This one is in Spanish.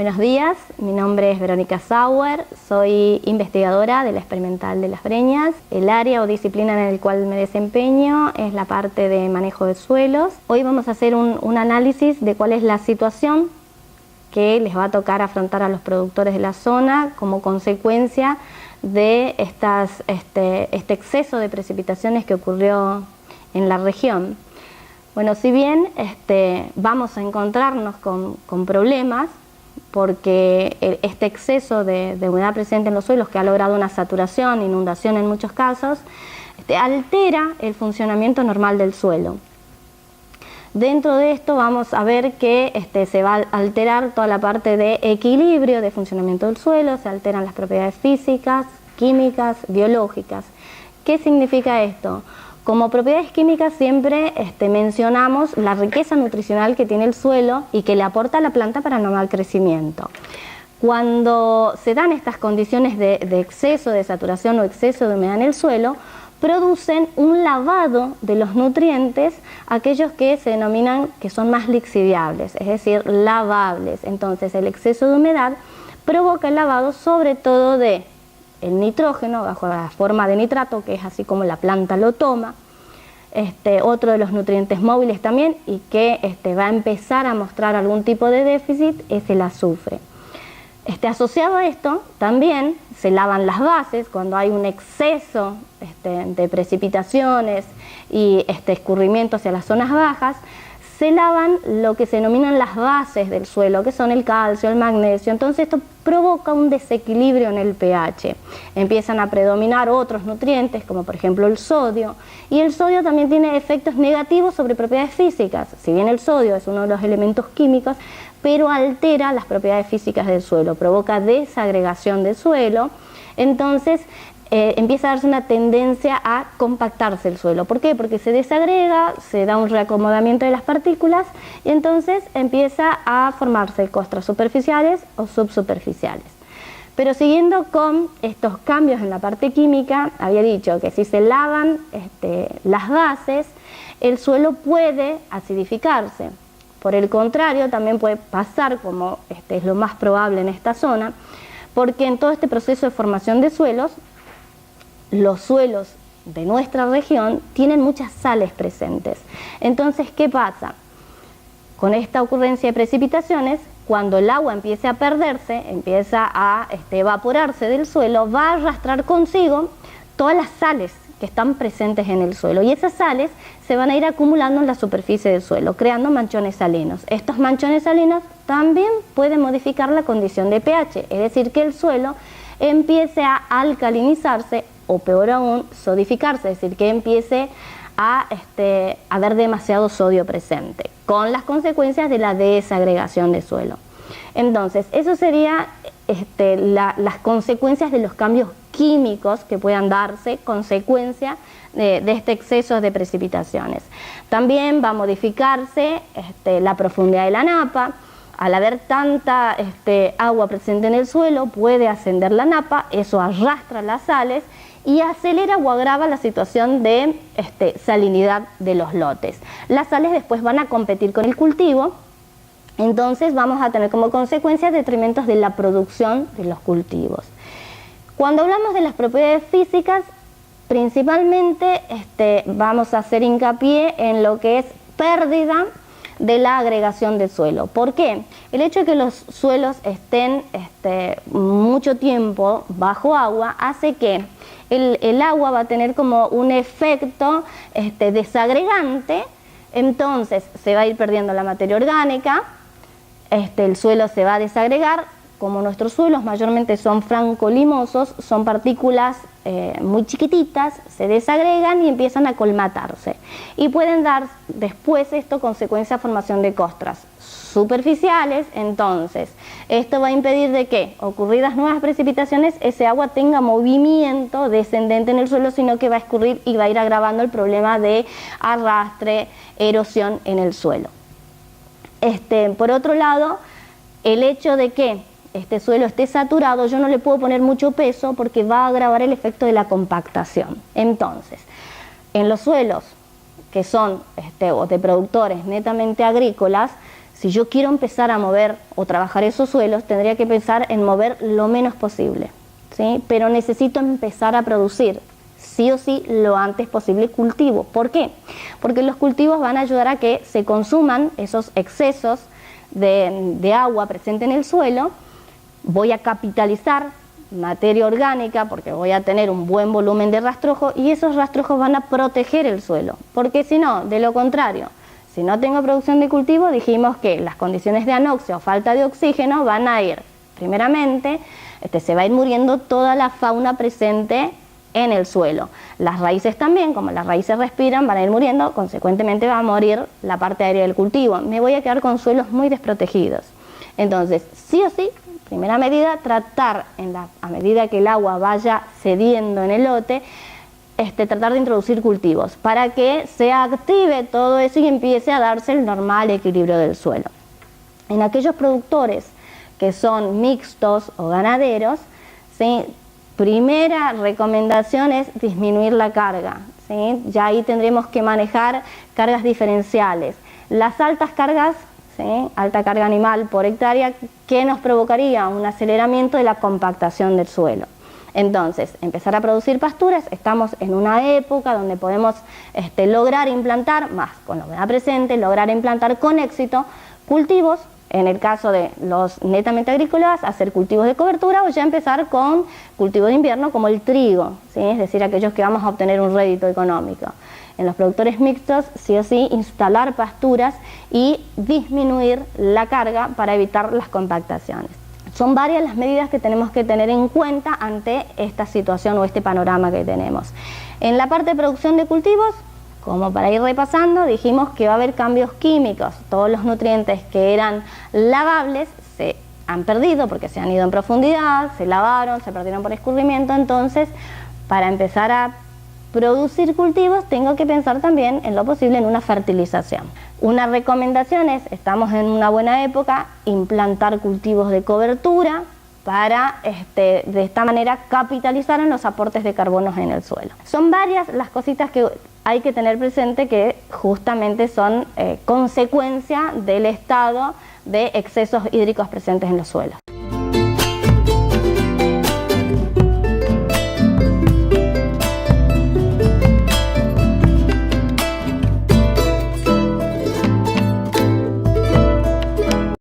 Buenos días, mi nombre es Verónica Sauer, soy investigadora de la Experimental de Las Breñas. El área o disciplina en el cual me desempeño es la parte de manejo de suelos. Hoy vamos a hacer un análisis de cuál es la situación que les va a tocar afrontar a los productores de la zona como consecuencia de este exceso de precipitaciones que ocurrió en la región. Bueno, si bien vamos a encontrarnos con problemas, porque este exceso de humedad presente en los suelos, que ha logrado una saturación, inundación en muchos casos, altera el funcionamiento normal del suelo. Dentro de esto vamos a ver que se va a alterar toda la parte de equilibrio de funcionamiento del suelo, se alteran las propiedades físicas, químicas, biológicas. ¿Qué significa esto? Como propiedades químicas siempre mencionamos la riqueza nutricional que tiene el suelo y que le aporta a la planta para el normal crecimiento. Cuando se dan estas condiciones de exceso de saturación o exceso de humedad en el suelo, producen un lavado de los nutrientes, aquellos que se denominan que son más lixiviables, es decir, lavables. Entonces el exceso de humedad provoca el lavado sobre todo de el nitrógeno bajo la forma de nitrato, que es así como la planta lo toma, otro de los nutrientes móviles también, y que va a empezar a mostrar algún tipo de déficit, es el azufre. Asociado a esto, también se lavan las bases cuando hay un exceso de precipitaciones y escurrimiento hacia las zonas bajas. Se lavan lo que se denominan las bases del suelo, que son el calcio, el magnesio. Entonces esto provoca un desequilibrio en el pH. Empiezan a predominar otros nutrientes, como por ejemplo el sodio, y el sodio también tiene efectos negativos sobre propiedades físicas. Si bien el sodio es uno de los elementos químicos, pero altera las propiedades físicas del suelo, provoca desagregación del suelo. Entonces empieza a darse una tendencia a compactarse el suelo. ¿Por qué? Porque se desagrega, se da un reacomodamiento de las partículas y entonces empieza a formarse costras superficiales o subsuperficiales. Pero siguiendo con estos cambios en la parte química, había dicho que si se lavan las bases, el suelo puede acidificarse. Por el contrario, también puede pasar, como es lo más probable en esta zona, porque en todo este proceso de formación de suelos, los suelos de nuestra región tienen muchas sales presentes. Entonces, ¿qué pasa? Con esta ocurrencia de precipitaciones, cuando el agua empiece a perderse, empieza a evaporarse del suelo, va a arrastrar consigo todas las sales que están presentes en el suelo, y esas sales se van a ir acumulando en la superficie del suelo, creando manchones salinos. Estos manchones salinos también pueden modificar la condición de pH, es decir, que el suelo empiece a alcalinizarse o peor aún, sodificarse, es decir, que empiece a haber demasiado sodio presente, con las consecuencias de la desagregación de suelo. Entonces, eso sería las consecuencias de los cambios químicos que puedan darse, consecuencia de este exceso de precipitaciones. También va a modificarse la profundidad de la napa. Al haber tanta agua presente en el suelo, puede ascender la napa, eso arrastra las sales y acelera o agrava la situación de salinidad de los lotes. Las sales después van a competir con el cultivo, entonces vamos a tener como consecuencia detrimentos de la producción de los cultivos. Cuando hablamos de las propiedades físicas, principalmente vamos a hacer hincapié en lo que es pérdida de la agregación del suelo. ¿Por qué? El hecho de que los suelos estén mucho tiempo bajo agua hace que el agua va a tener como un efecto desagregante, entonces se va a ir perdiendo la materia orgánica, el suelo se va a desagregar. Como nuestros suelos mayormente son franco-limosos, son partículas muy chiquititas, se desagregan y empiezan a colmatarse. Y pueden dar después esto consecuencia de formación de costras superficiales. Entonces, esto va a impedir de que, ocurridas nuevas precipitaciones, ese agua tenga movimiento descendente en el suelo, sino que va a escurrir y va a ir agravando el problema de arrastre, erosión en el suelo. Por otro lado, el hecho de que este suelo esté saturado, yo no le puedo poner mucho peso porque va a agravar el efecto de la compactación. Entonces, en los suelos que son o de productores netamente agrícolas, Si yo quiero empezar a mover o trabajar esos suelos, tendría que pensar en mover lo menos posible, ¿sí? Pero necesito empezar a producir, sí o sí, lo antes posible cultivo. ¿Por qué? Porque los cultivos van a ayudar a que se consuman esos excesos de agua presente en el suelo. Voy a capitalizar materia orgánica porque voy a tener un buen volumen de rastrojo y esos rastrojos van a proteger el suelo. Porque si no, de lo contrario, si no tengo producción de cultivo, dijimos que las condiciones de anoxia o falta de oxígeno van a ir, primeramente, se va a ir muriendo toda la fauna presente en el suelo. Las raíces también, como las raíces respiran, van a ir muriendo, consecuentemente va a morir la parte aérea del cultivo. Me voy a quedar con suelos muy desprotegidos. Entonces, sí o sí, primera medida, tratar, a medida que el agua vaya cediendo en el lote, tratar de introducir cultivos para que se active todo eso y empiece a darse el normal equilibrio del suelo. En aquellos productores que son mixtos o ganaderos, ¿sí? Primera recomendación es disminuir la carga, ¿sí? Ya ahí tendremos que manejar cargas diferenciales. Las altas cargas, ¿sí? Alta carga animal por hectárea, que nos provocaría un aceleramiento de la compactación del suelo. Entonces, empezar a producir pasturas, estamos en una época donde podemos lograr implantar, más con la humedad presente, lograr implantar con éxito cultivos, en el caso de los netamente agrícolas, hacer cultivos de cobertura o ya empezar con cultivos de invierno como el trigo, ¿sí? Es decir, aquellos que vamos a obtener un rédito económico. En los productores mixtos, sí o sí, instalar pasturas y disminuir la carga para evitar las compactaciones. Son varias las medidas que tenemos que tener en cuenta ante esta situación o este panorama que tenemos. En la parte de producción de cultivos, como para ir repasando, dijimos que va a haber cambios químicos. Todos los nutrientes que eran lavables se han perdido porque se han ido en profundidad, se lavaron, se perdieron por escurrimiento. Entonces, para empezar a producir cultivos, tengo que pensar también en lo posible en una fertilización. Una recomendación es, estamos en una buena época, implantar cultivos de cobertura para de esta manera capitalizar en los aportes de carbonos en el suelo. Son varias las cositas que hay que tener presente que justamente son consecuencia del estado de excesos hídricos presentes en los suelos.